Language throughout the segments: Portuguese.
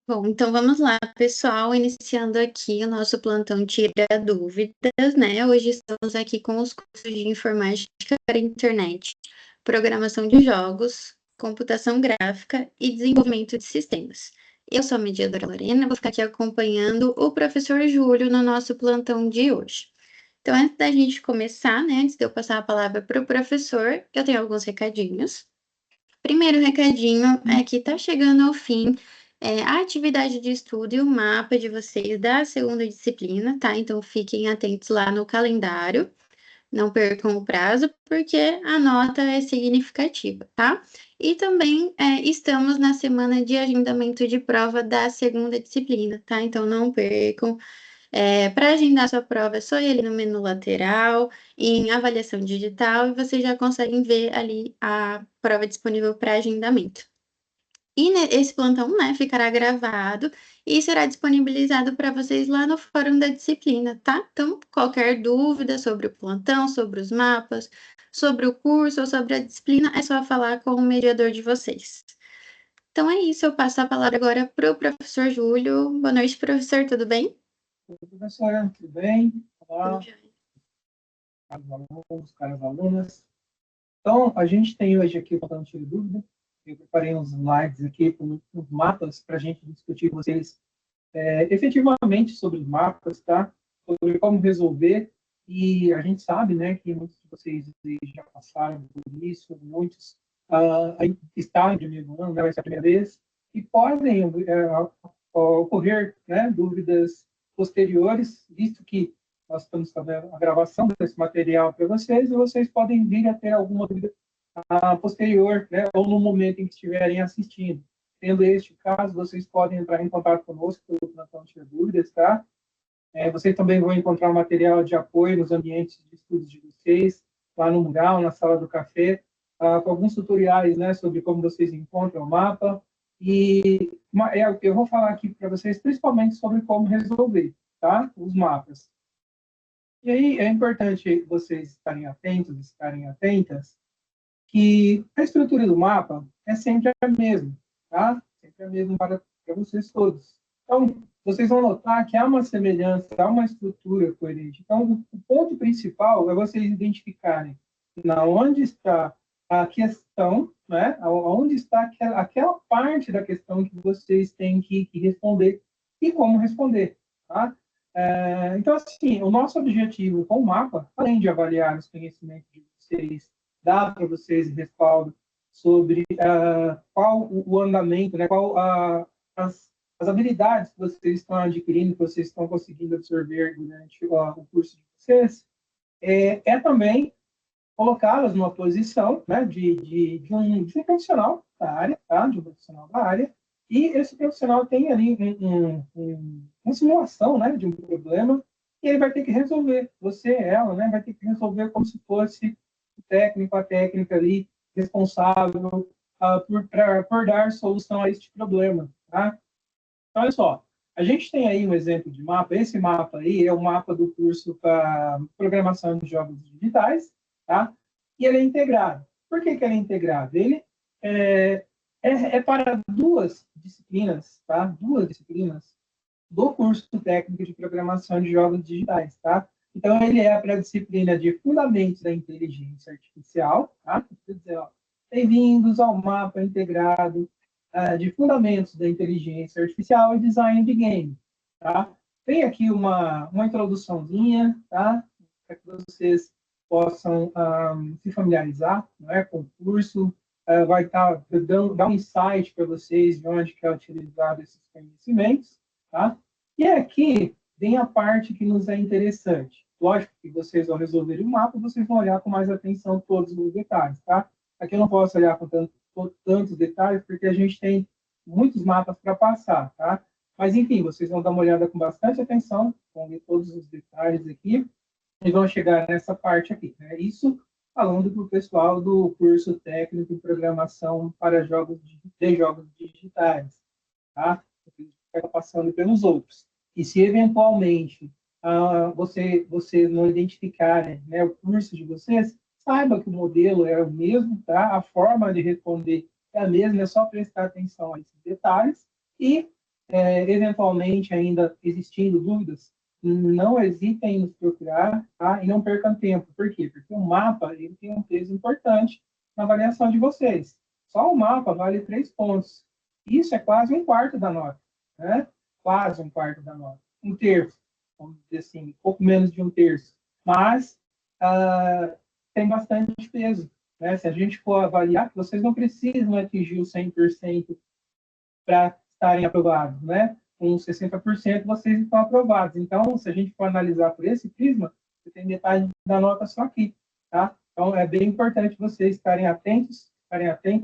Bom, então vamos lá, pessoal, iniciando aqui o nosso plantão Tira Dúvidas, né? Hoje estamos aqui com os cursos de Informática para a Internet, Programação de Jogos, Computação Gráfica e Desenvolvimento de Sistemas. Eu sou a mediadora Lorena, vou ficar aqui acompanhando o professor Júlio no nosso plantão de hoje. Então, antes da gente começar, né, antes de eu passar a palavra para o professor, eu tenho alguns recadinhos. Primeiro recadinho é que está chegando ao fim a atividade de estudo e o mapa de vocês da segunda disciplina, tá? Então fiquem atentos lá no calendário, não percam o prazo, porque a nota é significativa, tá? E também estamos na semana de agendamento de prova da segunda disciplina, tá? Então não percam. Para agendar sua prova, é só ir ali no menu lateral, em avaliação digital, e vocês já conseguem ver ali a prova disponível para agendamento. E esse plantão, né, ficará gravado e será disponibilizado para vocês lá no fórum da disciplina, tá? Então, qualquer dúvida sobre o plantão, sobre os mapas, sobre o curso ou sobre a disciplina, é só falar com o mediador de vocês. Então é isso, eu passo a palavra agora para o professor Júlio. Boa noite, professor, tudo bem? Professora, tudo bem? Olá, Tudo jóia. caros alunos, caras alunas. Então, a gente tem hoje aqui o plantão de dúvida. Eu preparei uns slides aqui com uns mapas para a gente discutir com vocês efetivamente sobre os mapas, tá? Sobre como resolver. E a gente sabe, né, que muitos de vocês já passaram por isso, muitos estão em primeiro ano, né, vai ser a primeira vez, e podem ocorrer, né, dúvidas posteriores, visto que nós estamos fazendo a gravação desse material para vocês, e vocês podem vir a ter alguma dúvida posterior, né, ou no momento em que estiverem assistindo. Tendo este caso, vocês podem entrar em contato conosco pelo plantão de dúvidas, tá? Vocês também vão encontrar material de apoio nos ambientes de estudos de vocês, lá no mural, na sala do café, com alguns tutoriais, né, sobre como vocês encontram o mapa. E eu vou falar aqui para vocês principalmente sobre como resolver, tá? Os mapas. E aí é importante vocês estarem atentos, estarem atentas, que a estrutura do mapa é sempre a mesma, tá? Sempre a mesma para vocês todos. Então, vocês vão notar que há uma semelhança, há uma estrutura coerente. Então, o ponto principal é vocês identificarem na onde está a questão, né? Onde está aquela parte da questão que vocês têm que responder e como responder, tá? Então, assim, o nosso objetivo com o mapa, além de avaliar os conhecimentos de vocês, dar para vocês respaldo sobre qual o andamento, né, qual as habilidades que vocês estão adquirindo, que vocês estão conseguindo absorver durante o curso de vocês, também colocá-las numa posição, né, de um profissional da área, tá? De um profissional da área, e esse profissional tem ali uma simulação, né, de um problema, e ele vai ter que resolver. Você, ela, né, vai ter que resolver como se fosse o técnico, a técnica ali, responsável por dar solução a este problema, tá? Então, olha só, a gente tem aí um exemplo de mapa. Esse mapa aí é o mapa do curso para programação de jogos digitais, tá? E ele é integrado. Por que ele é integrado? Ele é para duas disciplinas, tá? Duas disciplinas do curso técnico de programação de jogos digitais, tá? Então, ele é para a disciplina de Fundamentos da Inteligência Artificial, tá? Quer dizer, bem-vindos ao mapa integrado de Fundamentos da Inteligência Artificial e Design de Game, tá? Tem aqui uma introduçãozinha, tá? Para que vocês possam se familiarizar, né, com o curso, vai estar dando um insight para vocês de onde que é utilizado esses conhecimentos, tá? E aqui vem a parte que nos é interessante. Lógico que vocês vão resolver o mapa, vocês vão olhar com mais atenção todos os detalhes, tá? Aqui eu não posso olhar com tantos detalhes, porque a gente tem muitos mapas para passar, tá? Mas, enfim, vocês vão dar uma olhada com bastante atenção, vão ver todos os detalhes aqui, e vão chegar nessa parte aqui, né? Isso falando para o pessoal do curso técnico em programação para jogos digitais, tá? Vai passando pelos outros. E se eventualmente vocês não identificarem, né, o curso de vocês, saiba que o modelo é o mesmo, tá? A forma de responder é a mesma, é só prestar atenção a esses detalhes e eventualmente ainda existindo dúvidas, não hesitem em nos procurar, tá? E não percam tempo. Por quê? Porque o mapa ele tem um peso importante na avaliação de vocês. Só o mapa vale 3 pontos. Isso é quase um quarto da nota, né? Quase um quarto da nota. Um terço, vamos dizer assim, um pouco menos de um terço. Mas tem bastante peso, né? Se a gente for avaliar, vocês não precisam atingir o 100% para estarem aprovados, né? Com 60% vocês estão aprovados. Então, se a gente for analisar por esse prisma, você tem metade da nota só aqui, tá? Então, é bem importante vocês estarem atentos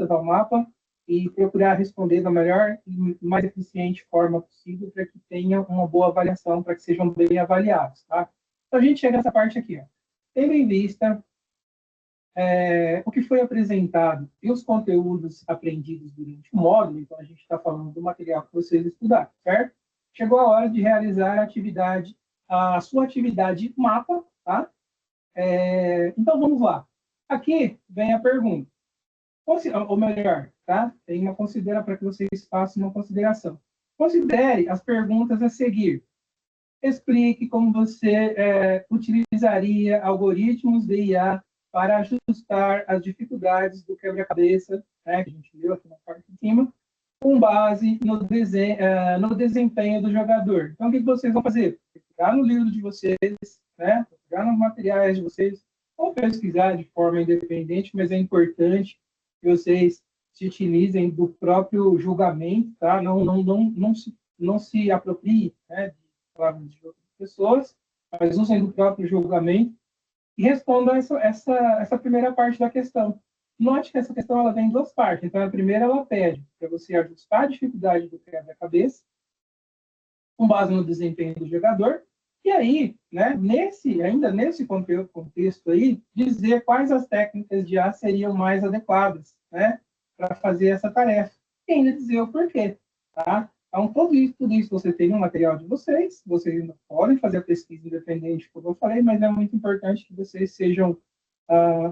ao mapa e procurar responder da melhor e mais eficiente forma possível para que tenham uma boa avaliação, para que sejam bem avaliados, tá? Então, a gente chega nessa parte aqui, ó. Tendo em vista o que foi apresentado e os conteúdos aprendidos durante o módulo, então a gente está falando do material que vocês estudaram, certo? Chegou a hora de realizar a sua atividade mapa, tá? Então vamos lá. Aqui vem a pergunta, ou melhor, tá? Tem uma consideração para que vocês façam uma consideração. Considere as perguntas a seguir. Explique como você utilizaria algoritmos de IA para ajustar as dificuldades do quebra-cabeça, né, que a gente viu aqui na parte de cima, com base no desempenho do jogador. Então, o que vocês vão fazer? Pegar no livro de vocês, né, pegar nos materiais de vocês, ou pesquisar de forma independente, mas é importante que vocês se utilizem do próprio julgamento, tá? Não se aproprie, né, de palavras de outras pessoas, mas usem do próprio julgamento e respondam essa primeira parte da questão. Note que essa questão ela vem em duas partes. Então, a primeira ela pede para você ajustar a dificuldade do quebra-cabeça com base no desempenho do jogador, e aí, né, ainda nesse contexto aí, dizer quais as técnicas de IA seriam mais adequadas, né, para fazer essa tarefa, e ainda dizer o porquê, tá? Então, tudo isso você tem no material de vocês ainda podem fazer a pesquisa independente, como eu falei, mas é muito importante que vocês sejam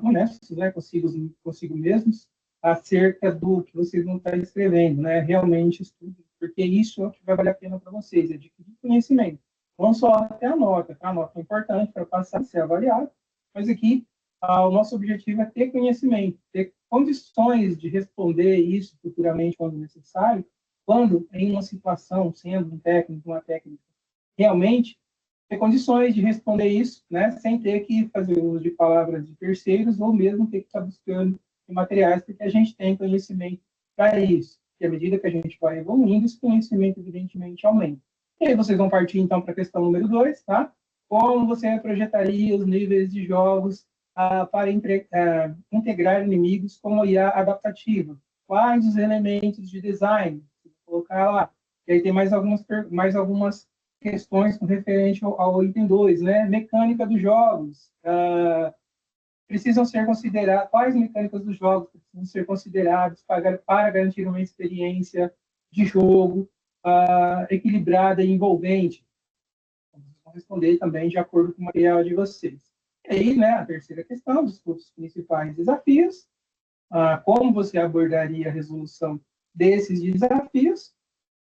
honestos, né, consigo mesmos, acerca do que vocês vão estar escrevendo, né, realmente estudo, porque isso é o que vai valer a pena para vocês, é adquirir conhecimento, não só até a nota, tá? A nota é importante para passar a ser avaliado, mas aqui o nosso objetivo é ter conhecimento, ter condições de responder isso futuramente quando necessário, quando em uma situação, sendo um técnico, uma técnica, realmente ter condições de responder isso, né, sem ter que fazer uso de palavras de terceiros ou mesmo ter que estar buscando em materiais, porque a gente tem conhecimento para isso. E à medida que a gente vai evoluindo, esse conhecimento, evidentemente, aumenta. E aí vocês vão partir, então, para a questão número 2, tá? Como você projetaria os níveis de jogos para integrar inimigos com IA adaptativa? Quais os elementos de design? Vou colocar lá. E aí tem mais algumas questões com referente ao item 2, né? Mecânica dos jogos. Precisam ser consideradas, quais mecânicas dos jogos precisam ser consideradas para garantir uma experiência de jogo equilibrada e envolvente? Vou responder também de acordo com o material de vocês. E aí, né, a terceira questão, os principais desafios, como você abordaria a resolução desses desafios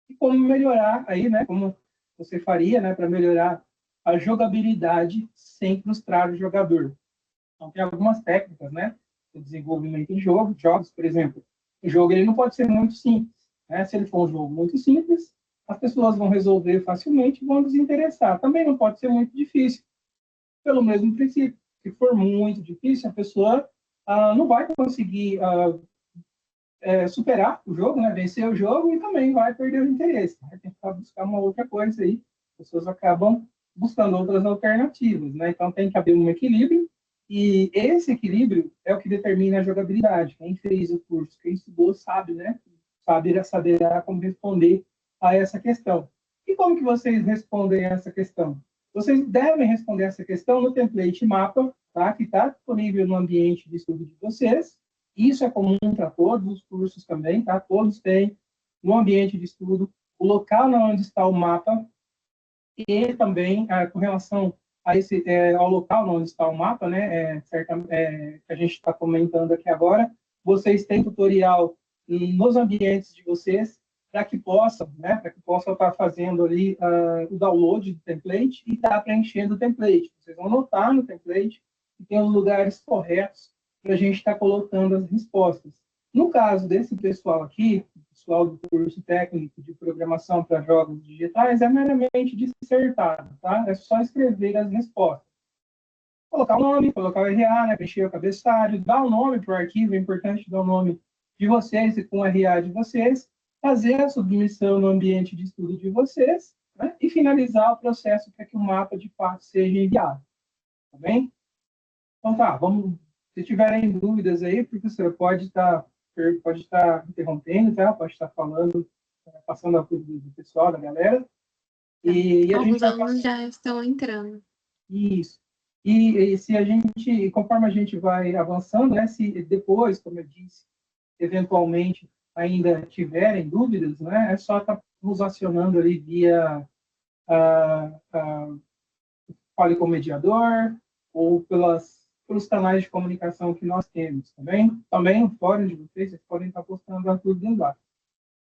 e como melhorar aí, né, como você faria, né, para melhorar a jogabilidade sem frustrar o jogador. Então, tem algumas técnicas, né, do desenvolvimento de jogos, por exemplo. O jogo ele não pode ser muito simples, né? Se ele for um jogo muito simples, as pessoas vão resolver facilmente e vão desinteressar. Também não pode ser muito difícil, pelo mesmo princípio. Se for muito difícil, a pessoa não vai conseguir superar o jogo, né? Vencer o jogo e também vai perder o interesse. Vai tentar buscar uma outra coisa aí. As pessoas acabam buscando outras alternativas, né? Então tem que haver um equilíbrio e esse equilíbrio é o que determina a jogabilidade. Quem fez o curso, quem estudou sabe, né? Saberá como responder a essa questão. E como que vocês respondem a essa questão? Vocês devem responder essa questão no template mapa, tá? Que está disponível no ambiente de estudo de vocês. Isso é comum para todos os cursos também, tá? Todos têm no ambiente de estudo o local onde está o mapa e também com relação ao local onde está o mapa, né? Que a gente está comentando aqui agora, vocês têm tutorial nos ambientes de vocês para que possam, né, para que possam estar fazendo ali o download do template e estar preenchendo o template. Vocês vão notar no template que tem os lugares corretos para a gente estar colocando as respostas. No caso desse pessoal aqui, pessoal do curso técnico de programação para jogos digitais, é meramente dissertado, tá? É só escrever as respostas. Colocar o nome, colocar o RA, né? Preencher o cabeçalho, dar o nome para o arquivo, é importante dar o nome de vocês e com o RA de vocês, fazer a submissão no ambiente de estudo de vocês, né? E finalizar o processo para que o mapa de fato seja enviado. Tá bem? Então tá, vamos. Se tiverem dúvidas aí, professora, pode estar interrompendo, tá? Pode estar falando, passando a dúvida do pessoal, da galera. E a gente Alguns vai alunos já estão entrando. isso. E se a gente, conforme a gente vai avançando, né, se depois, como eu disse, eventualmente ainda tiverem dúvidas, né, é só estar nos acionando ali via Fale com o mediador ou pelos canais de comunicação que nós temos, também. Também no fórum de vocês podem estar postando as dúvidas lá.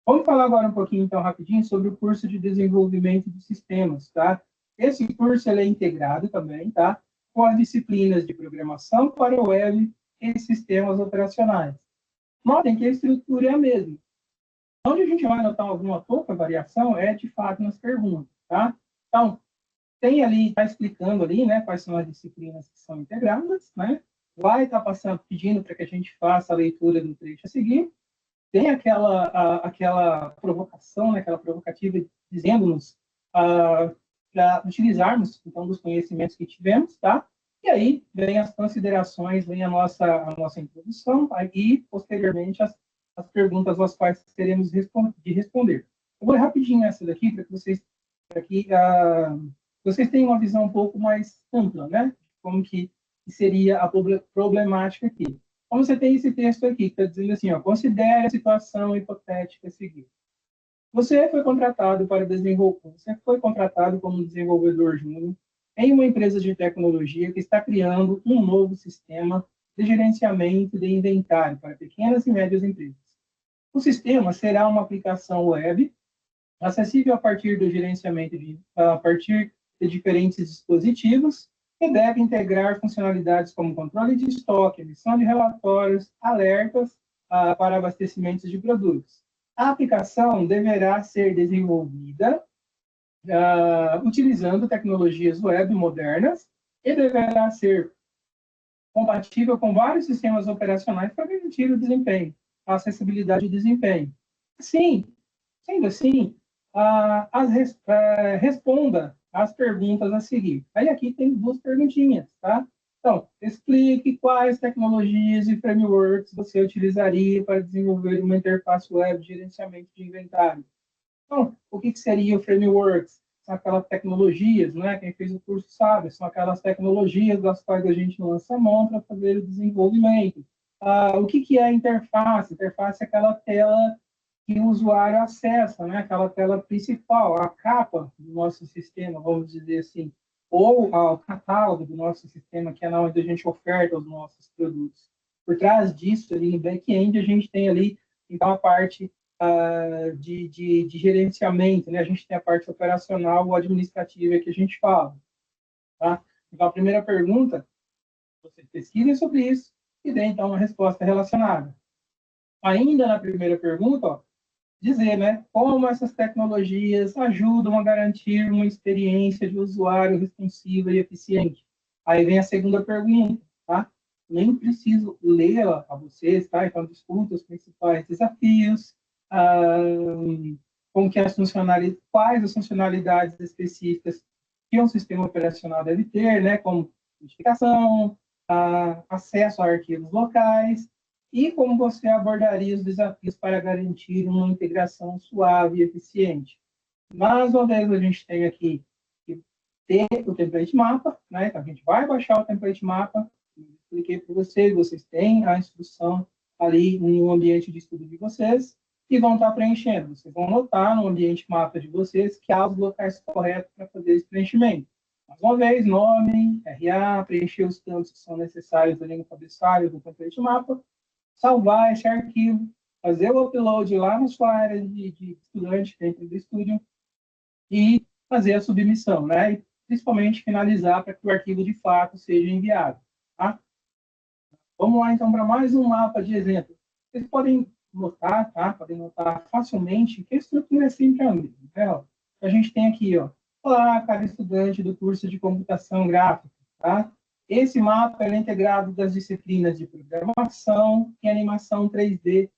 Vamos falar agora um pouquinho, então, rapidinho, sobre o curso de desenvolvimento de sistemas, tá? Esse curso ele é integrado também, tá? Com as disciplinas de programação para web e sistemas operacionais. Notem que a estrutura é a mesma. Onde a gente vai notar alguma pouca variação é, de fato, nas perguntas, tá? Então, tem ali, está explicando ali, né, quais são as disciplinas que são integradas, né? Vai estar passando, pedindo para que a gente faça a leitura do trecho a seguir. Tem aquela provocação, né, aquela provocativa, dizendo-nos para utilizarmos, então, dos conhecimentos que tivemos, tá? E aí vem as considerações, vem a nossa introdução, tá? E, posteriormente, as perguntas às quais teremos de responder. Eu vou rapidinho essa daqui, para que vocês tenham uma visão um pouco mais ampla, né? De como que seria a problemática aqui. Então, você tem esse texto aqui, que está dizendo assim, ó, considere a situação hipotética seguinte. Você foi contratado como desenvolvedor júnior em uma empresa de tecnologia que está criando um novo sistema de gerenciamento de inventário para pequenas e médias empresas. O sistema será uma aplicação web acessível a partir de diferentes dispositivos que deve integrar funcionalidades como controle de estoque, emissão de relatórios, alertas para abastecimentos de produtos. A aplicação deverá ser desenvolvida utilizando tecnologias web modernas e deverá ser compatível com vários sistemas operacionais para garantir o desempenho, a acessibilidade e desempenho. Sim, sendo assim, responda as perguntas a seguir. Aí aqui tem duas perguntinhas, tá? Então, explique quais tecnologias e frameworks você utilizaria para desenvolver uma interface web de gerenciamento de inventário. Então, o que seria o frameworks? São aquelas tecnologias, né? Quem fez o curso sabe, são aquelas tecnologias das quais a gente lança a mão para fazer o desenvolvimento. O que é a interface? Interface é aquela tela que o usuário acessa, né? Aquela tela principal, a capa do nosso sistema, vamos dizer assim, ou o catálogo do nosso sistema, que é onde a gente oferta os nossos produtos. Por trás disso, ali no back-end, a gente tem ali, então, a parte de gerenciamento, né? A gente tem a parte operacional ou administrativa que a gente fala, tá? Então, a primeira pergunta, vocês pesquisem sobre isso e dê, então, uma resposta relacionada. Ainda na primeira pergunta, ó, dizer, né, como essas tecnologias ajudam a garantir uma experiência de usuário responsiva e eficiente. Aí vem a segunda pergunta, tá? Nem preciso lê-la a vocês, tá? Então, discuta os principais desafios, como que quais as funcionalidades específicas que um sistema operacional deve ter, né, como identificação, acesso a arquivos locais, e como você abordaria os desafios para garantir uma integração suave e eficiente. Mais uma vez, a gente tem aqui que ter o template mapa, né? Então, a gente vai baixar o template mapa, eu expliquei para vocês têm a instrução ali no ambiente de estudo de vocês, e vão estar preenchendo. Vocês vão notar no ambiente mapa de vocês que há os locais corretos para fazer esse preenchimento. Mais uma vez, nome, RA, preencher os campos que são necessários ali no cabeçalho do template mapa, salvar esse arquivo fazer o upload lá na sua área de estudante dentro do estúdio e fazer a submissão, né? E principalmente finalizar para que o arquivo de fato seja enviado. Tá? Vamos lá então para mais um mapa de exemplo. Vocês podem notar, tá? Podem notar facilmente que a estrutura é sempre a mesma. Né? Ó, a gente tem aqui, ó, olá, cada estudante do curso de computação gráfica, tá? Esse mapa é integrado das disciplinas de programação e animação 3D,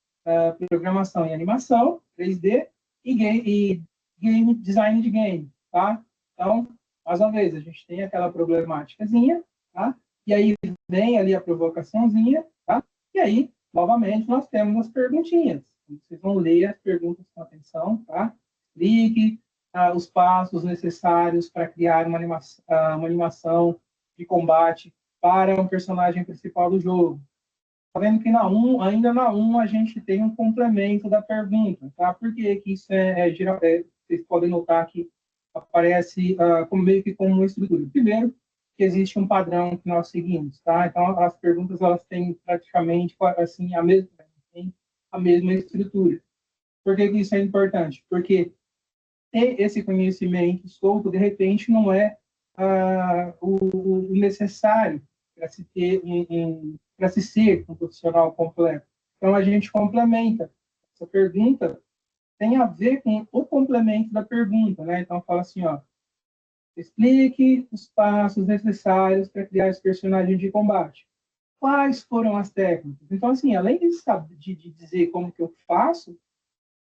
programação e animação 3D e game design de game, tá? Então, mais uma vez, a gente tem aquela problemáticazinha, tá? E aí vem ali a provocaçãozinha, tá? E aí, novamente, nós temos as perguntinhas. Vocês vão ler as perguntas com atenção, tá? Clique os passos necessários para criar uma animação de combate para um personagem principal do jogo. Tá vendo que ainda na 1, a gente tem um complemento da pergunta, tá? Por que que isso vocês podem notar que aparece como meio que como uma estrutura. Primeiro, que existe um padrão que nós seguimos, tá? Então, as perguntas, elas têm praticamente, assim, a mesma estrutura. Por que que isso é importante? Porque ter esse conhecimento solto, de repente, não é o necessário para se ter para se ser um profissional completo. Então, a gente complementa. Essa pergunta tem a ver com o complemento da pergunta, né? Então, fala assim, ó, explique os passos necessários para criar esse personagem de combate. Quais foram as técnicas? Então, assim, além de dizer como que eu faço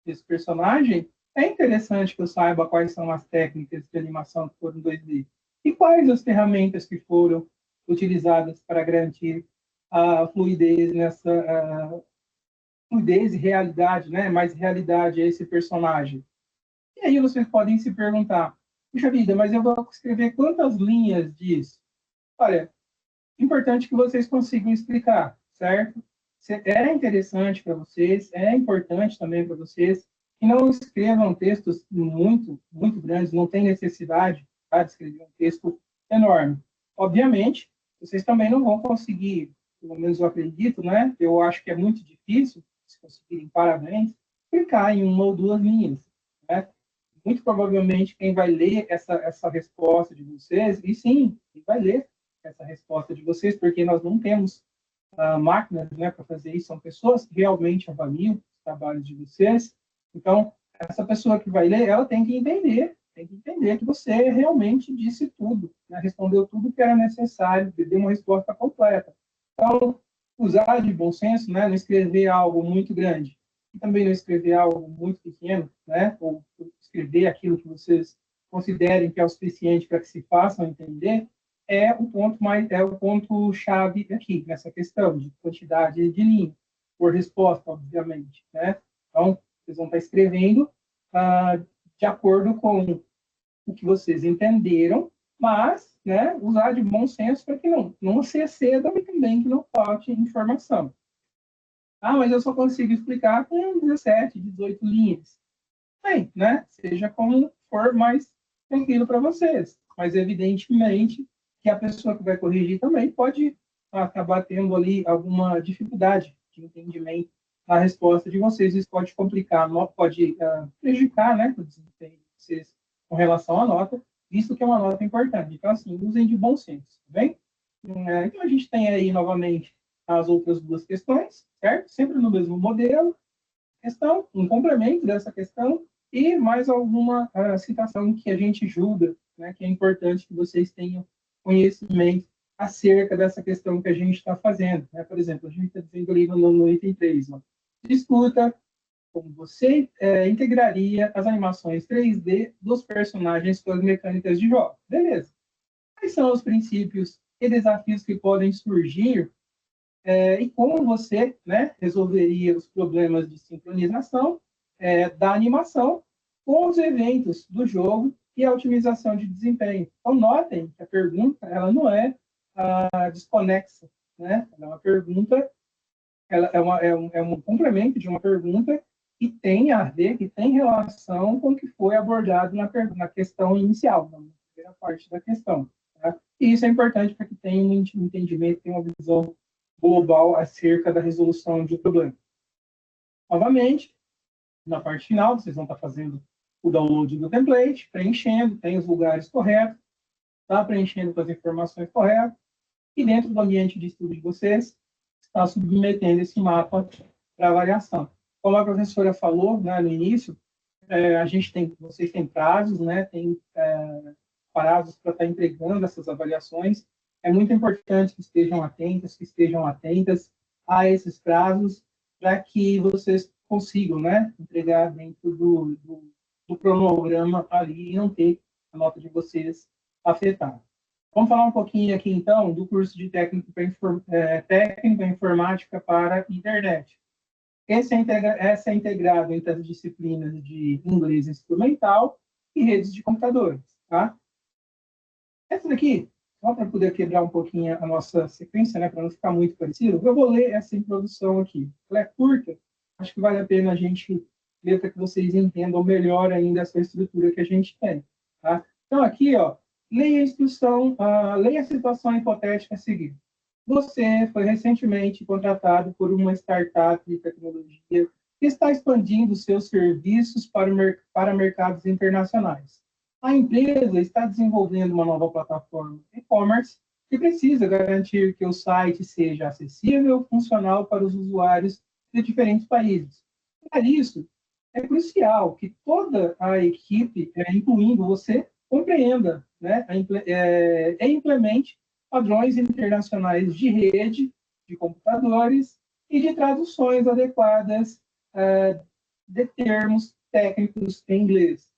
esse personagem, é interessante que eu saiba quais são as técnicas de animação que foram 2D e quais as ferramentas que foram utilizadas para garantir a fluidez fluidez e realidade, né? Mais realidade a esse personagem. E aí vocês podem se perguntar, puxa vida, mas eu vou escrever quantas linhas disso? Olha, importante que vocês consigam explicar, certo? É interessante para vocês, é importante também para vocês que não escrevam textos muito grandes, não tem necessidade, tá, de escrever um texto enorme. Obviamente, vocês também não vão conseguir, pelo menos eu acredito, né? Eu acho que é muito difícil, se conseguirem, parabéns, explicar em uma ou duas linhas, né? Muito provavelmente quem vai ler essa resposta de vocês, e sim, quem vai ler essa resposta de vocês, porque nós não temos máquinas, né, para fazer isso, são pessoas que realmente avaliam os trabalhos de vocês. Então, essa pessoa que vai ler, ela tem que entender que você realmente disse tudo, né, respondeu tudo que era necessário, deu uma resposta completa. Então, usar de bom senso, né, não escrever algo muito grande e também não escrever algo muito pequeno, né, ou escrever aquilo que vocês considerem que é o suficiente para que se façam entender, é o ponto chave aqui nessa questão de quantidade de linha por resposta, obviamente, né? Então, vocês vão estar escrevendo de acordo com o que vocês entenderam, mas, né, usar de bom senso para que não se exceda e também que não falte informação. Ah, mas eu só consigo explicar com 17, 18 linhas. Bem, né? Seja como for mais tranquilo para vocês. Mas, evidentemente, que a pessoa que vai corrigir também pode acabar tendo ali alguma dificuldade de entendimento na resposta de vocês. Isso pode complicar, pode prejudicar, né, o desempenho de vocês com relação à nota, visto que é uma nota importante. Então, assim, usem de bom senso, tá bem? Então, a gente tem aí, novamente, as outras duas questões, certo? Sempre no mesmo modelo, questão, um complemento dessa questão e mais alguma citação que a gente julga, né, que é importante que vocês tenham conhecimento acerca dessa questão que a gente está fazendo. Né? Por exemplo, a gente está dizendo ali no item 3, ó, discuta como você integraria as animações 3D dos personagens com as mecânicas de jogo. Beleza. Quais são os princípios e desafios que podem surgir e como você, né, resolveria os problemas de sincronização da animação com os eventos do jogo e a otimização de desempenho. Então, notem que a pergunta ela não é desconexa, né? Ela é uma pergunta, ela é um complemento de uma pergunta que tem a ver, que tem relação com o que foi abordado na questão inicial, na primeira parte da questão. Tá? E isso é importante para que tenha um entendimento, tenha uma visão global acerca da resolução de um problema. Novamente, na parte final, vocês vão estar fazendo o download do template, preenchendo, tem os lugares corretos, está preenchendo com as informações corretas, e dentro do ambiente de estudo de vocês, está submetendo esse mapa para avaliação. Como a professora falou, né, no início, vocês têm prazos, né, tem prazos para estar entregando essas avaliações. É muito importante que estejam atentas a esses prazos, para que vocês consigam, né, entregar dentro do cronograma ali e não ter a nota de vocês afetada. Vamos falar um pouquinho aqui, então, do curso de técnica informática para internet. Essa é integrado entre as disciplinas de inglês instrumental e redes de computadores. Tá? Essa daqui, só para poder quebrar um pouquinho a nossa sequência, né, para não ficar muito parecido, eu vou ler essa introdução aqui. Ela é curta, acho que vale a pena a gente ler para que vocês entendam melhor ainda essa estrutura que a gente tem. Tá? Então, aqui, ó, leia a instrução, leia a situação hipotética a seguir. Você foi recentemente contratado por uma startup de tecnologia que está expandindo seus serviços para mercados internacionais. A empresa está desenvolvendo uma nova plataforma e-commerce que precisa garantir que o site seja acessível e funcional para os usuários de diferentes países. Para isso, é crucial que toda a equipe, incluindo você, compreenda, né, e implemente padrões internacionais de rede, de computadores e de traduções adequadas de termos técnicos em inglês.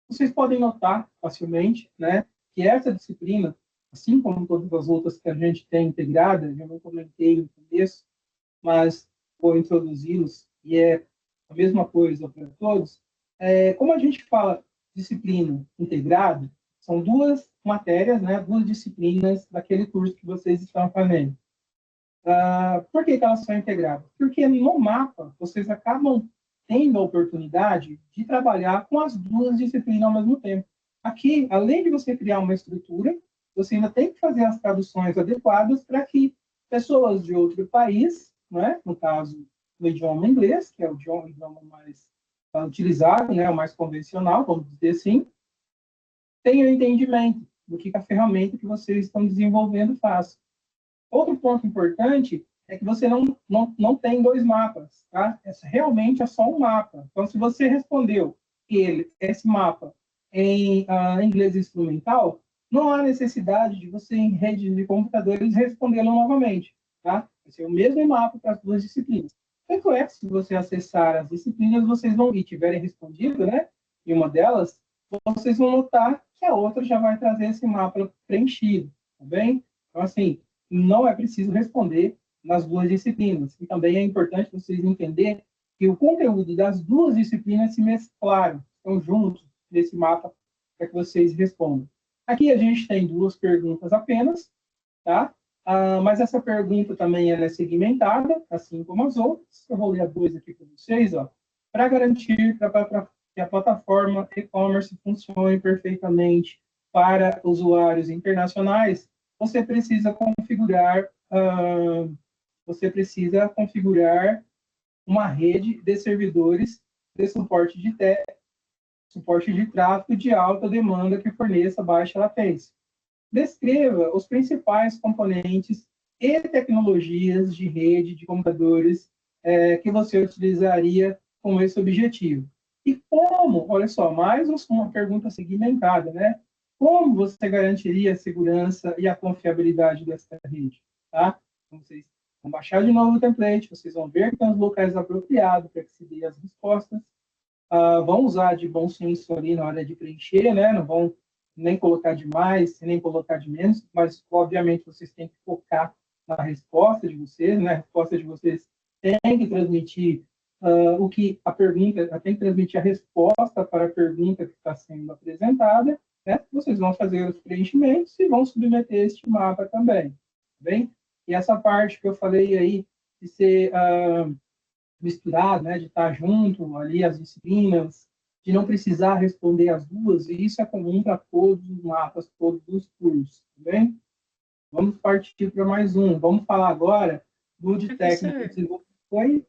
Vocês podem notar facilmente, né, que essa disciplina, assim como todas as outras que a gente tem integrada, eu não comentei no começo, mas vou introduzi-los, e é a mesma coisa para todos. Como a gente fala disciplina integrada, são duas matérias, né, duas disciplinas daquele curso que vocês estão fazendo. Por que elas são integradas? Porque no mapa vocês acabam tendo a oportunidade de trabalhar com as duas disciplinas ao mesmo tempo. Aqui, além de você criar uma estrutura, você ainda tem que fazer as traduções adequadas para que pessoas de outro país, né, no caso, no idioma inglês, que é o idioma mais utilizado, né, o mais convencional, vamos dizer assim, tenham entendimento do que a ferramenta que vocês estão desenvolvendo faz. Outro ponto importante é que você não tem dois mapas, tá? Realmente é só um mapa. Então, se você respondeu esse mapa em inglês instrumental, não há necessidade de você, em redes de computadores, respondê-lo novamente, tá? Vai ser o mesmo mapa para as duas disciplinas. Tanto é que, se você acessar as disciplinas, vocês vão, e tiverem respondido, né, em uma delas, vocês vão notar que a outra já vai trazer esse mapa preenchido, tá bem? Então, assim, não é preciso responder nas duas disciplinas. E também é importante vocês entenderem que o conteúdo das duas disciplinas se mesclaram, estão juntos nesse mapa para que vocês respondam. Aqui a gente tem duas perguntas apenas, tá? Mas essa pergunta também ela é segmentada, assim como as outras. Eu vou ler as duas aqui para vocês, ó. Para garantir que a plataforma e-commerce funcione perfeitamente para usuários internacionais, você precisa configurar uma rede de servidores de suporte de tráfego de alta demanda que forneça baixa latência. Descreva os principais componentes e tecnologias de rede de computadores que você utilizaria com esse objetivo. E como, olha só, mais uma pergunta segmentada, né? Como você garantiria a segurança e a confiabilidade dessa rede? Tá? Então, vocês vão baixar de novo o template, vocês vão ver que tem os locais apropriados para que se dê as respostas, vão usar de bom senso ali na hora de preencher, né? Não vão nem colocar de mais, nem colocar de menos, mas, obviamente, vocês têm que focar na resposta de vocês, né? A resposta de vocês tem que transmitir o que a pergunta, tem que transmitir a resposta para a pergunta que está sendo apresentada, né? Vocês vão fazer os preenchimentos e vão submeter este mapa também, tá bem? E essa parte que eu falei aí de ser misturado, né, de estar junto ali as disciplinas, de não precisar responder as duas, e isso é comum para todos os mapas, todos os cursos, tá bem? Vamos partir para mais um. Vamos falar agora do de técnico de desenvolvimento. Oi?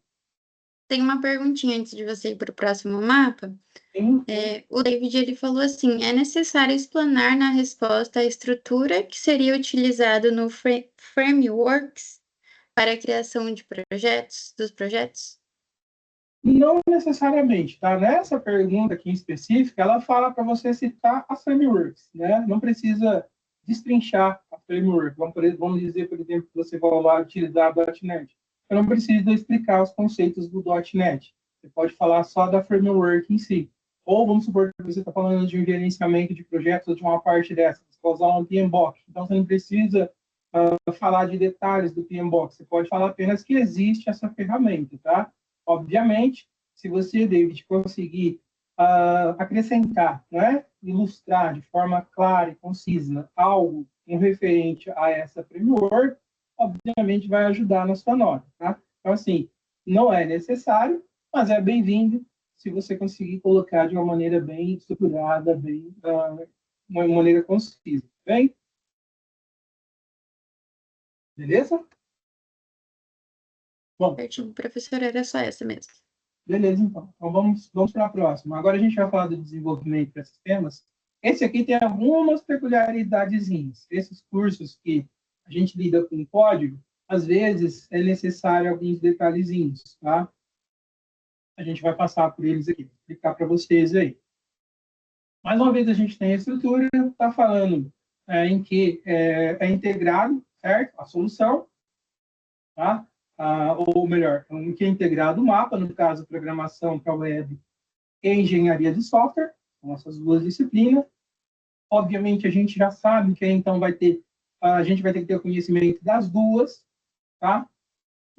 tem uma perguntinha antes de você ir para o próximo mapa. Sim. O David ele falou assim: é necessário explanar na resposta a estrutura que seria utilizada no frameworks para a criação de dos projetos? Não necessariamente, tá? Nessa pergunta aqui em específica, ela fala para você citar as frameworks, né? Não precisa destrinchar a framework. Vamos dizer, por exemplo, que você vai lá utilizar a .NET. Eu não preciso explicar os conceitos do .NET. Você pode falar só da framework em si. Ou vamos supor que você está falando de um gerenciamento de projetos ou de uma parte dessa. Você vai usar um PMBOK. Então, você não precisa falar de detalhes do PMBOK. Você pode falar apenas que existe essa ferramenta, tá? Obviamente, se você, David, conseguir acrescentar, né, ilustrar de forma clara e concisa algo em referente a essa framework, obviamente vai ajudar na sua nota, tá? Então, assim, não é necessário, mas é bem-vindo se você conseguir colocar de uma maneira bem estruturada, uma maneira concisa, bem? Beleza? Bom, Certinho, professor, era só essa mesmo. beleza, então. Então vamos para a próxima. Agora a gente vai falar do desenvolvimento para sistemas. Esse aqui tem algumas peculiaridadezinhas. Esses cursos que a gente lida com código, às vezes é necessário alguns detalhezinhos, tá? A gente vai passar por eles aqui, explicar para vocês aí. Mais uma vez a gente tem a estrutura, está falando em que é integrado, certo? A solução, tá? Ou melhor, em que é integrado o mapa, no caso, programação para web e engenharia de software, são essas duas disciplinas. Obviamente, a gente já sabe que então a gente vai ter que ter o conhecimento das duas, tá?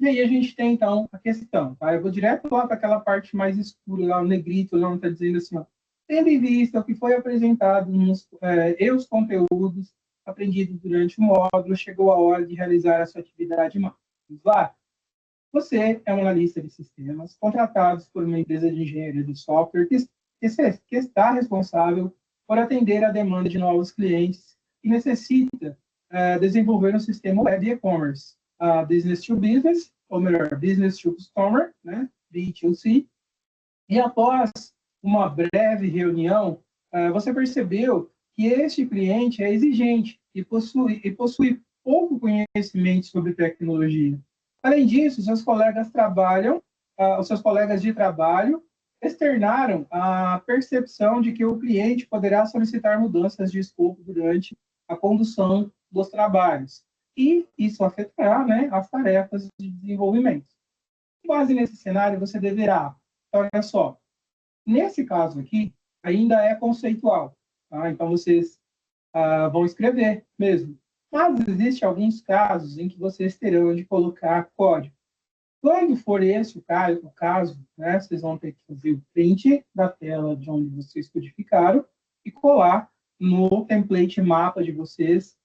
E aí a gente tem, então, a questão, tá? Eu vou direto lá para aquela parte mais escura, lá o negrito, lá onde está dizendo assim, ó, tendo em vista o que foi apresentado e os conteúdos aprendidos durante o módulo, chegou a hora de realizar a sua atividade. Vamos lá? Você é um analista de sistemas contratado por uma empresa de engenharia de software que está responsável por atender a demanda de novos clientes e necessita desenvolver um sistema web e-commerce, business to business, ou melhor, business to customer, né, B2C. E após uma breve reunião, você percebeu que este cliente é exigente e possui pouco conhecimento sobre tecnologia. Além disso, os seus colegas de trabalho externaram a percepção de que o cliente poderá solicitar mudanças de escopo durante a condução dos trabalhos. E isso afetará, né, as tarefas de desenvolvimento. Com base nesse cenário, você deverá, olha só, nesse caso aqui, ainda é conceitual. Tá? Então, vocês vão escrever mesmo. Mas existem alguns casos em que vocês terão de colocar código. Quando for esse o caso, né, vocês vão ter que fazer o print da tela de onde vocês codificaram e colar no template mapa de vocês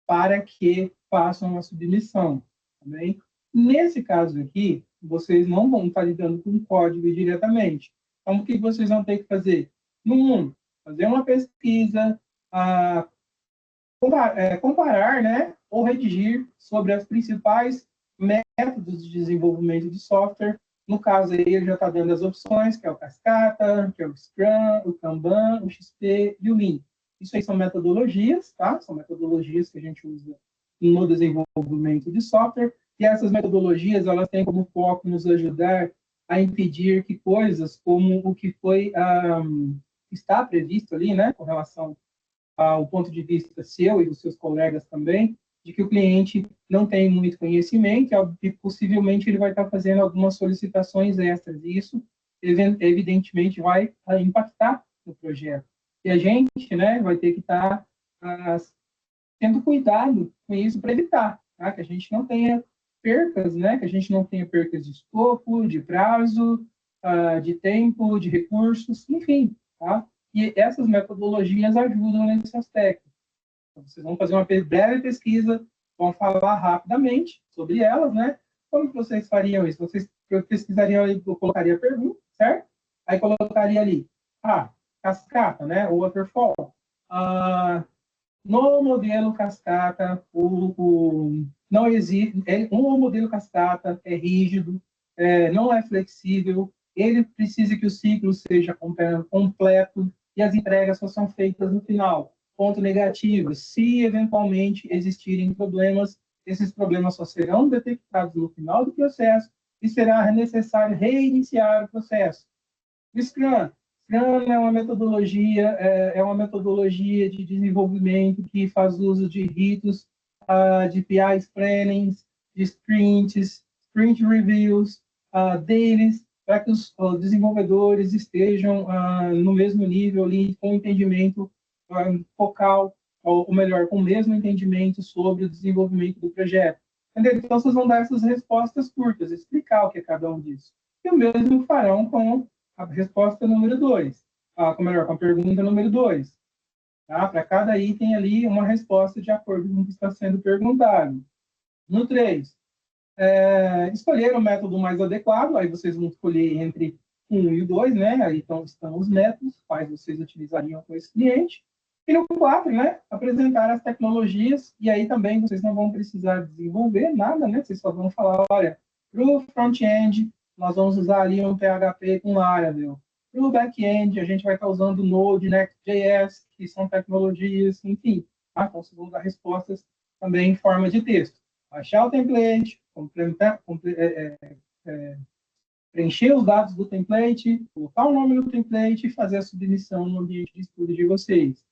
para que façam a submissão. Também. Nesse caso aqui, vocês não vão estar lidando com código diretamente. Então, o que vocês vão ter que fazer? Fazer uma pesquisa, comparar, né, ou redigir sobre as principais métodos de desenvolvimento de software. No caso, aí, ele já está dando as opções, que é o Cascata, que é o Scrum, o Kanban, o XP e o Lean. Isso aí são metodologias, tá? São metodologias que a gente usa no desenvolvimento de software. E essas metodologias, elas têm como foco nos ajudar a impedir que coisas como o que está previsto ali, né, com relação ao ponto de vista seu e dos seus colegas também, de que o cliente não tem muito conhecimento e possivelmente ele vai estar fazendo algumas solicitações extras. E isso, evidentemente, vai impactar no projeto. E a gente, né, vai ter que estar tendo cuidado com isso para evitar, tá? Que a gente não tenha percas, né? Que a gente não tenha percas de escopo, de prazo, de tempo, de recursos, enfim, tá? E essas metodologias ajudam nesse aspecto. Então, vocês vão fazer uma breve pesquisa, vão falar rapidamente sobre elas, né? Como que vocês fariam isso? Vocês pesquisariam ali, eu colocaria a pergunta, certo? Aí colocaria ali, cascata, né? Ou waterfall. No modelo cascata, não existe, o modelo cascata é rígido, não é flexível, ele precisa que o ciclo seja completo e as entregas só são feitas no final. Ponto negativo, se eventualmente existirem problemas, esses problemas só serão detectados no final do processo e será necessário reiniciar o processo. O Scrum. Scrum é uma metodologia de desenvolvimento que faz uso de ritos, de PIs plannings, de sprints, sprint reviews, dailies, para que os desenvolvedores estejam no mesmo nível ali, com entendimento focal, ou melhor, com o mesmo entendimento sobre o desenvolvimento do projeto. Entendeu? Então, vocês vão dar essas respostas curtas, explicar o que é cada um disso. E o mesmo farão com a resposta número 2, melhor, com a pergunta número 2. Tá? Para cada item ali, uma resposta de acordo com o que está sendo perguntado. No 3, escolher o método mais adequado, aí vocês vão escolher entre 1 e o 2, né? Aí então, estão os métodos, quais vocês utilizariam com esse cliente. E no 4, né, apresentar as tecnologias, e aí também vocês não vão precisar desenvolver nada, né? Vocês só vão falar, olha, para o front-end, nós vamos usar ali um PHP com Laravel. Para o back-end, a gente vai estar usando Node, Next.js, que são tecnologias, enfim. Tá? Então, vocês vão dar respostas também em forma de texto. Baixar o template, preencher os dados do template, colocar o nome no template e fazer a submissão no ambiente de estudo de vocês.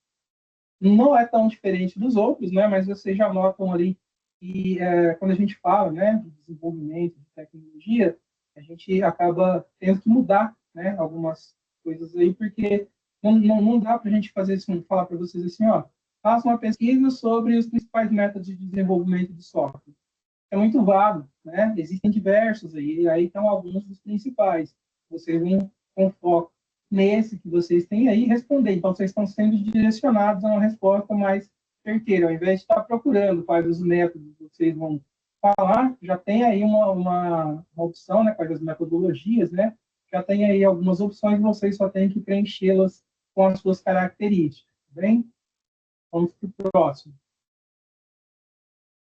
Não é tão diferente dos outros, né? Mas vocês já notam ali que quando a gente fala, né, de desenvolvimento, de tecnologia, a gente acaba tendo que mudar, né, algumas coisas aí, porque não dá para a gente fazer assim, falar para vocês assim, ó, faça uma pesquisa sobre os principais métodos de desenvolvimento de software. É muito vago, né? Existem diversos aí estão alguns dos principais. Vocês vão com foco nesse que vocês têm aí responder. Então, vocês estão sendo direcionados a uma resposta mais certeira. Ao invés de estar procurando quais os métodos vocês vão falar, já tem aí uma opção, né? Quais as metodologias, né? Já tem aí algumas opções, vocês só têm que preenchê-las com as suas características. Tá bem? Vamos para o próximo.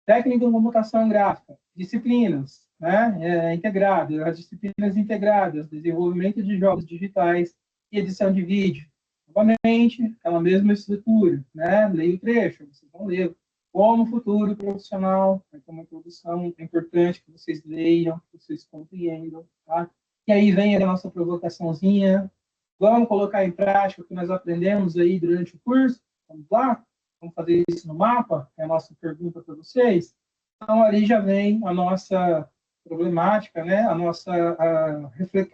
Técnica em computação gráfica, disciplinas, né, integradas, as disciplinas integradas, desenvolvimento de jogos digitais e edição de vídeo. Novamente, aquela mesma estrutura, né, leia o trecho, vocês vão ler. Como futuro profissional, vai ter uma introdução, é importante que vocês leiam, que vocês compreendam, tá? E aí vem a nossa provocaçãozinha, vamos colocar em prática o que nós aprendemos aí durante o curso, vamos lá? Vamos fazer isso no mapa? É a nossa pergunta para vocês. Então, ali já vem a nossa problemática, né?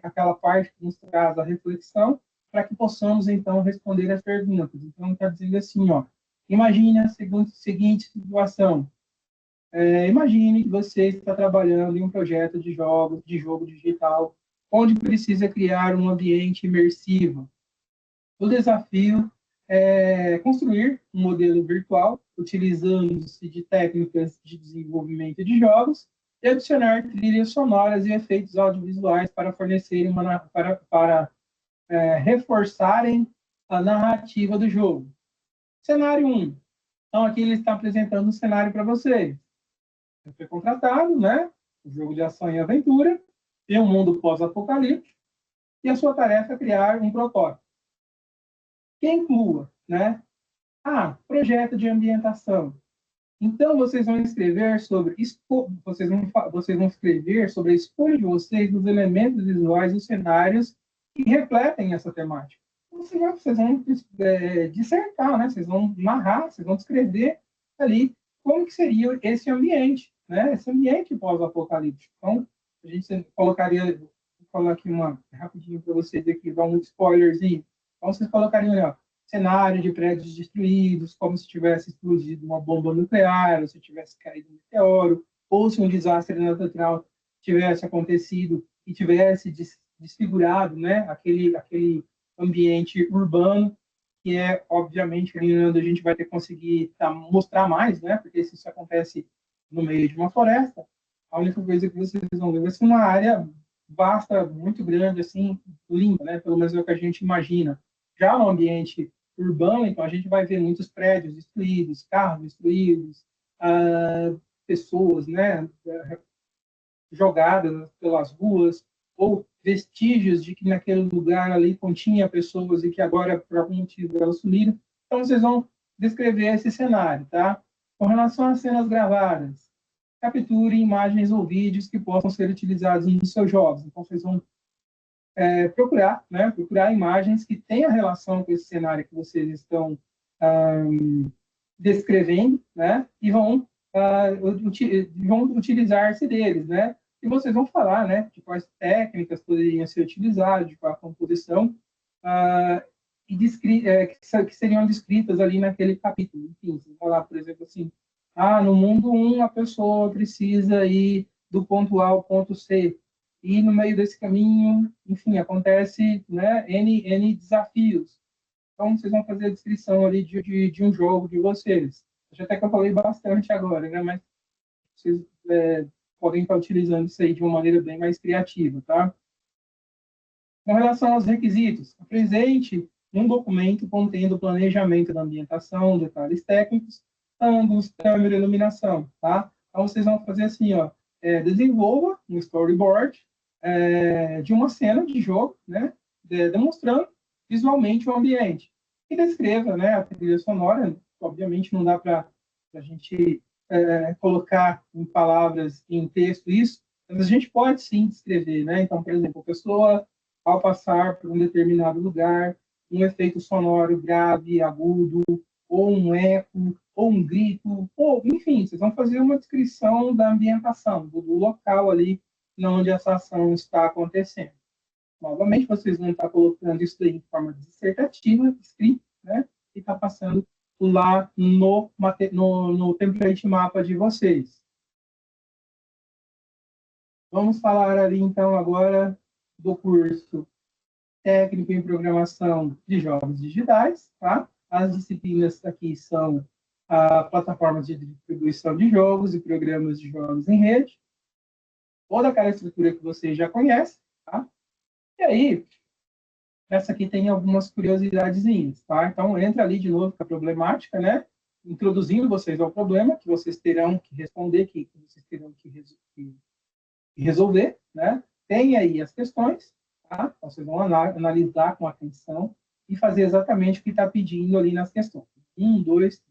Aquela parte que nos traz a reflexão, para que possamos, então, responder as perguntas. Então, está dizendo assim, ó, imagine a seguinte situação. Imagine que você está trabalhando em um projeto de jogo digital, onde precisa criar um ambiente imersivo. O desafio construir um modelo virtual, utilizando-se de técnicas de desenvolvimento de jogos, e adicionar trilhas sonoras e efeitos audiovisuais para fornecerem reforçarem a narrativa do jogo. Cenário 1. Então, aqui ele está apresentando um cenário para vocês. Você foi contratado, né? Um jogo de ação e aventura, em um mundo pós-apocalíptico, e a sua tarefa é criar um protótipo que inclua, né? Projeto de ambientação. Então, vocês vão escrever sobre vocês vão escrever sobre a escolha de vocês dos elementos visuais dos cenários que refletem essa temática. Vocês vão dissertar, né? Vocês vão narrar, vocês vão descrever ali como que seria esse ambiente, né? Esse ambiente pós-apocalíptico. Então, a gente colocaria, vou falar aqui rapidinho para vocês aqui, dar um spoilerzinho. Então, vocês colocariam, ó, cenário de prédios destruídos, como se tivesse explodido uma bomba nuclear, ou se tivesse caído um meteoro, ou se um desastre natural tivesse acontecido e tivesse desfigurado, né, aquele ambiente urbano, que é, obviamente, onde a gente vai ter que conseguir mostrar mais, né, porque se isso acontece no meio de uma floresta, a única coisa que vocês vão ver vai ser uma área vasta, muito grande, assim, limpa, né, pelo menos é o que a gente imagina. Já no ambiente urbano, então a gente vai ver muitos prédios destruídos, carros destruídos, pessoas, né, jogadas pelas ruas, ou vestígios de que naquele lugar ali continha pessoas e que agora, por algum motivo, elas sumiram. Então, vocês vão descrever esse cenário, tá? Com relação às cenas gravadas, capture imagens ou vídeos que possam ser utilizados nos seus jogos. Então, vocês vão procurar, né? Procurar imagens que tenham relação com esse cenário que vocês estão descrevendo, né? E vão utilizar-se deles, né? E vocês vão falar, né? De quais técnicas poderiam ser utilizadas, de qual composição, que seriam descritas ali naquele capítulo. Enfim, vocês vão falar, por exemplo, assim, no mundo 1, a pessoa precisa ir do ponto A ao ponto C, e no meio desse caminho, enfim, acontece, né, N desafios. Então, vocês vão fazer a descrição ali de um jogo de vocês. Acho até que eu falei bastante agora, né, mas vocês podem estar utilizando isso aí de uma maneira bem mais criativa, tá? Com relação aos requisitos, apresente um documento contendo o planejamento da ambientação, detalhes técnicos, ângulos, câmera e iluminação, tá? Então, vocês vão fazer assim, ó, desenvolva um storyboard de uma cena de jogo, né, demonstrando visualmente o ambiente. E descreva, né, a trilha sonora. Obviamente, não dá para a gente colocar em palavras, em texto isso, mas a gente pode sim descrever, né? Então, por exemplo, a pessoa, ao passar por um determinado lugar, um efeito sonoro grave, agudo, ou um eco, ou um grito, ou, enfim, vocês vão fazer uma descrição da ambientação, do local ali onde essa ação está acontecendo. Novamente, vocês vão estar colocando isso daí em forma dissertativa, escrito, né? E está passando lá no template mapa de vocês. Vamos falar ali, então, agora do curso técnico em programação de jogos digitais, tá? As disciplinas aqui são plataformas de distribuição de jogos e programas de jogos em rede. Toda aquela estrutura que vocês já conhecem, tá? E aí, essa aqui tem algumas curiosidadezinhas, tá? Então, entra ali de novo com a problemática, né? Introduzindo vocês ao problema, que vocês terão que responder, que vocês terão que resolver, né? Tem aí as questões, tá? Então, vocês vão analisar com atenção e fazer exatamente o que está pedindo ali nas questões. 1, 2, 3.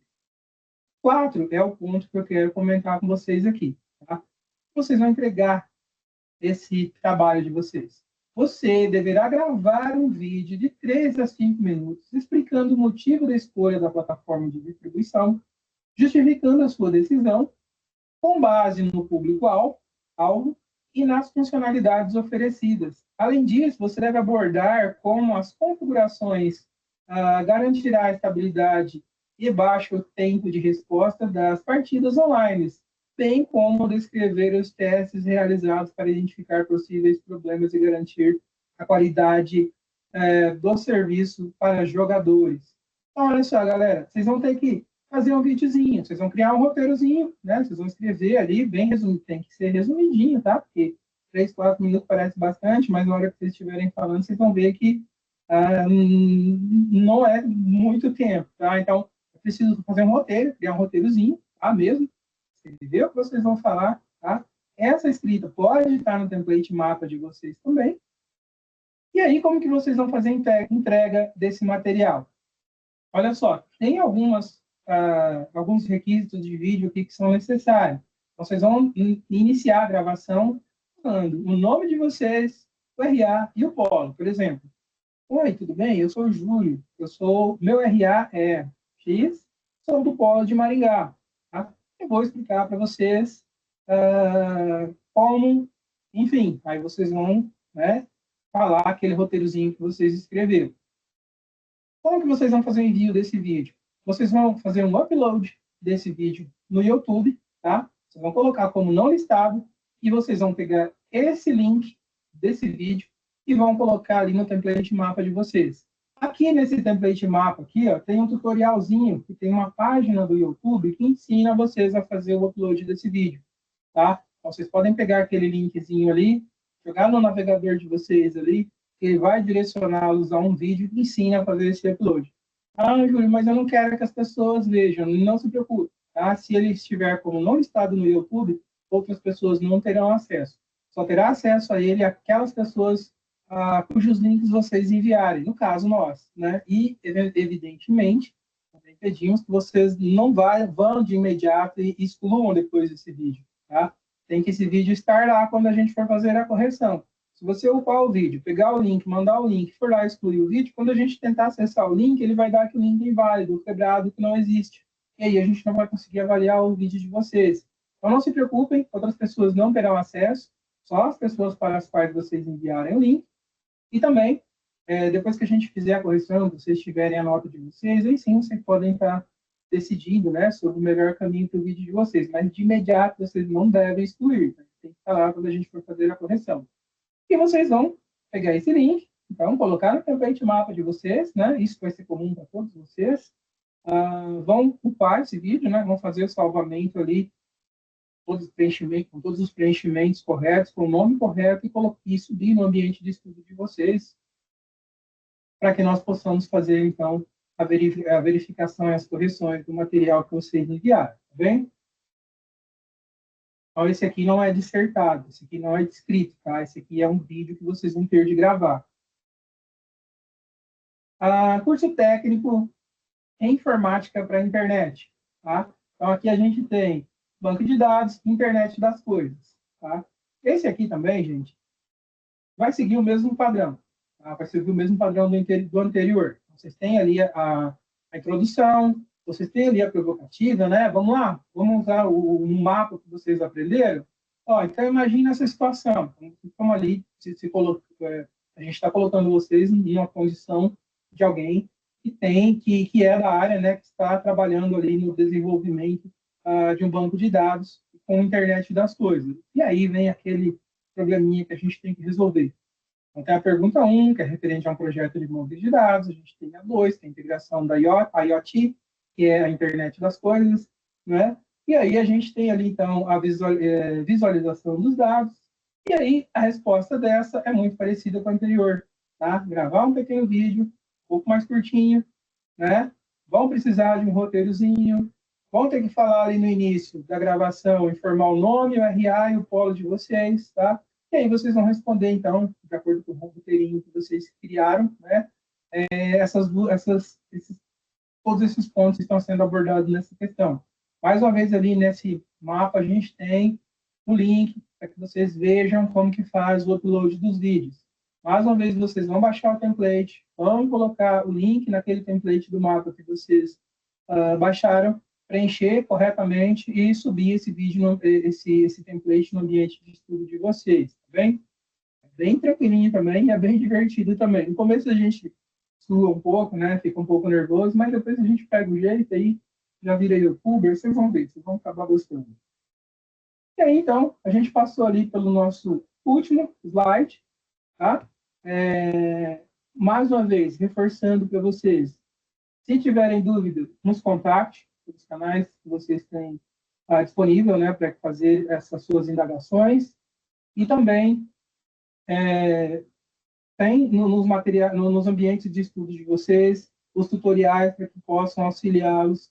4 é o ponto que eu quero comentar com vocês aqui, tá? Vocês vão entregar esse trabalho de vocês. Você deverá gravar um vídeo de 3 a 5 minutos explicando o motivo da escolha da plataforma de distribuição, justificando a sua decisão, com base no público-alvo e nas funcionalidades oferecidas. Além disso, você deve abordar como as configurações garantirá a estabilidade e baixo tempo de resposta das partidas online, bem como descrever os testes realizados para identificar possíveis problemas e garantir a qualidade do serviço para jogadores. Então, olha só, galera, vocês vão ter que fazer um videozinho, vocês vão criar um roteirozinho, né? Vocês vão escrever ali, bem resumido, tem que ser resumidinho, tá? Porque 3, 4 minutos parece bastante, mas na hora que vocês estiverem falando, vocês vão ver que não é muito tempo, tá? Então, eu preciso fazer um roteiro, criar um roteirozinho, tá? Mesmo, escrever o que vocês vão falar, tá? Essa escrita pode estar no template mapa de vocês também. E aí, como que vocês vão fazer a entrega desse material? Olha só, tem alguns requisitos de vídeo aqui que são necessários. Então, vocês vão iniciar a gravação falando o nome de vocês, o RA e o polo. Por exemplo, oi, tudo bem? Eu sou o Júlio. Meu RA é X, sou do polo de Maringá. Tá? Eu vou explicar para vocês como, enfim, aí vocês vão, né, falar aquele roteirozinho que vocês escreveram. Como que vocês vão fazer o envio desse vídeo? Vocês vão fazer um upload desse vídeo no YouTube, tá? Vocês vão colocar como não listado e vocês vão pegar esse link desse vídeo e vão colocar ali no template mapa de vocês. Aqui nesse template mapa aqui, ó, tem um tutorialzinho que tem uma página do YouTube que ensina vocês a fazer o upload desse vídeo, tá? Então, vocês podem pegar aquele linkzinho ali, jogar no navegador de vocês ali, que vai direcioná-los a um vídeo que ensina a fazer esse upload. Júlio, mas eu não quero que as pessoas vejam. Não se preocupe, tá? Se ele estiver como não listado no YouTube, outras pessoas não terão acesso. Só terá acesso a ele aquelas pessoas cujos links vocês enviarem, no caso nós, né? E, evidentemente, também pedimos que vocês não vão de imediato e excluam depois desse vídeo, tá? Tem que esse vídeo estar lá quando a gente for fazer a correção. Se você upar o vídeo, pegar o link, mandar o link, for lá excluir o vídeo, quando a gente tentar acessar o link, ele vai dar que o link é inválido, quebrado, que não existe. E aí a gente não vai conseguir avaliar o vídeo de vocês. Então não se preocupem, outras pessoas não terão acesso, só as pessoas para as quais vocês enviarem o link. E também, depois que a gente fizer a correção, vocês tiverem a nota de vocês, aí sim vocês podem estar decidindo, né, sobre o melhor caminho para o vídeo de vocês. Mas de imediato vocês não devem excluir. Tá? Tem que falar quando a gente for fazer a correção. E vocês vão pegar esse link, então, colocar no template mapa de vocês, né? Isso vai ser comum para todos vocês. Vão upar esse vídeo, né? Vão fazer o salvamento ali, com todos os preenchimentos corretos, com o nome correto, e subir no ambiente de estudo de vocês, para que nós possamos fazer, então, a verificação e as correções do material que vocês enviaram, tá bem? Então, esse aqui não é dissertado, esse aqui não é descrito, tá? Esse aqui é um vídeo que vocês vão ter de gravar. Curso técnico em informática para a internet, tá? Então, aqui a gente tem banco de dados, internet das coisas, tá? Esse aqui também, gente, vai seguir o mesmo padrão, tá? Vai seguir o mesmo padrão do anterior. Vocês têm ali a introdução, vocês têm ali a provocativa, né? Vamos lá, vamos usar o mapa que vocês aprenderam. Então, imagine essa situação. Como ali, a gente está colocando vocês em uma condição de alguém que é da área, né, que está trabalhando ali no desenvolvimento de um banco de dados com a internet das coisas. E aí vem aquele probleminha que a gente tem que resolver. Então, tem a pergunta 1, que é referente a um projeto de banco de dados, a gente tem a 2, que é a integração da IoT, que é a internet das coisas, né? E aí a gente tem ali, então, a visualização dos dados, e aí a resposta dessa é muito parecida com a anterior, tá? Gravar um pequeno vídeo, um pouco mais curtinho, né? Vão precisar de um roteirozinho, vão ter que falar ali no início da gravação, informar o nome, o RA e o polo de vocês, tá? E aí vocês vão responder, então, de acordo com o roteirinho que vocês criaram, né? Todos esses pontos estão sendo abordados nessa questão. Mais uma vez, ali nesse mapa, a gente tem o link para que vocês vejam como que faz o upload dos vídeos. Mais uma vez, vocês vão baixar o template, vão colocar o link naquele template do mapa que vocês baixaram, preencher corretamente e subir esse vídeo, esse template no ambiente de estudo de vocês, tá bem? É bem tranquilinho também e é bem divertido também. No começo a gente sua um pouco, né? Fica um pouco nervoso, mas depois a gente pega o jeito aí, já virei youtuber, vocês vão ver, vocês vão acabar gostando. E aí, então, a gente passou ali pelo nosso último slide, tá? Mais uma vez, reforçando para vocês, se tiverem dúvida, nos contacte pelos canais que vocês têm disponível, né, para fazer essas suas indagações. E também tem nos ambientes de estudo de vocês os tutoriais para que possam auxiliá-los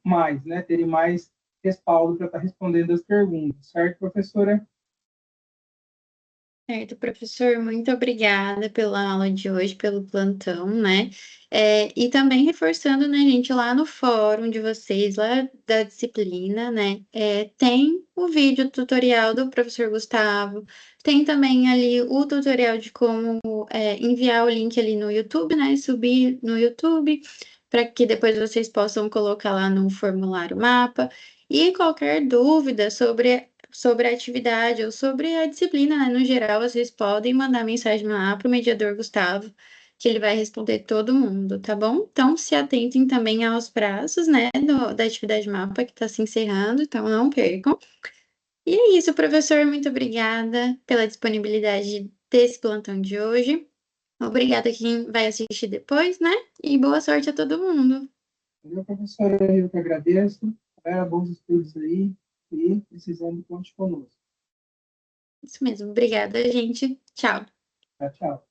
mais, né, terem mais respaldo para estar respondendo as perguntas, certo, professora? Certo, professor, muito obrigada pela aula de hoje, pelo plantão, né? E também reforçando, né, gente, lá no fórum de vocês, lá da disciplina, né? Tem o vídeo tutorial do professor Gustavo, tem também ali o tutorial de como enviar o link ali no YouTube, né? Subir no YouTube, para que depois vocês possam colocar lá no formulário mapa. E qualquer dúvida sobre a atividade ou sobre a disciplina, né, no geral, vocês podem mandar mensagem lá para o mediador Gustavo, que ele vai responder todo mundo, tá bom? Então, se atentem também aos prazos, né, da atividade mapa que está se encerrando, então não percam. E é isso, professor, muito obrigada pela disponibilidade desse plantão de hoje. Obrigada a quem vai assistir depois, né? E boa sorte a todo mundo. Valeu, professora, eu que agradeço. Bons estudos aí e precisando, conte conosco. Isso mesmo, obrigada, gente. Tchau. Tchau, tchau.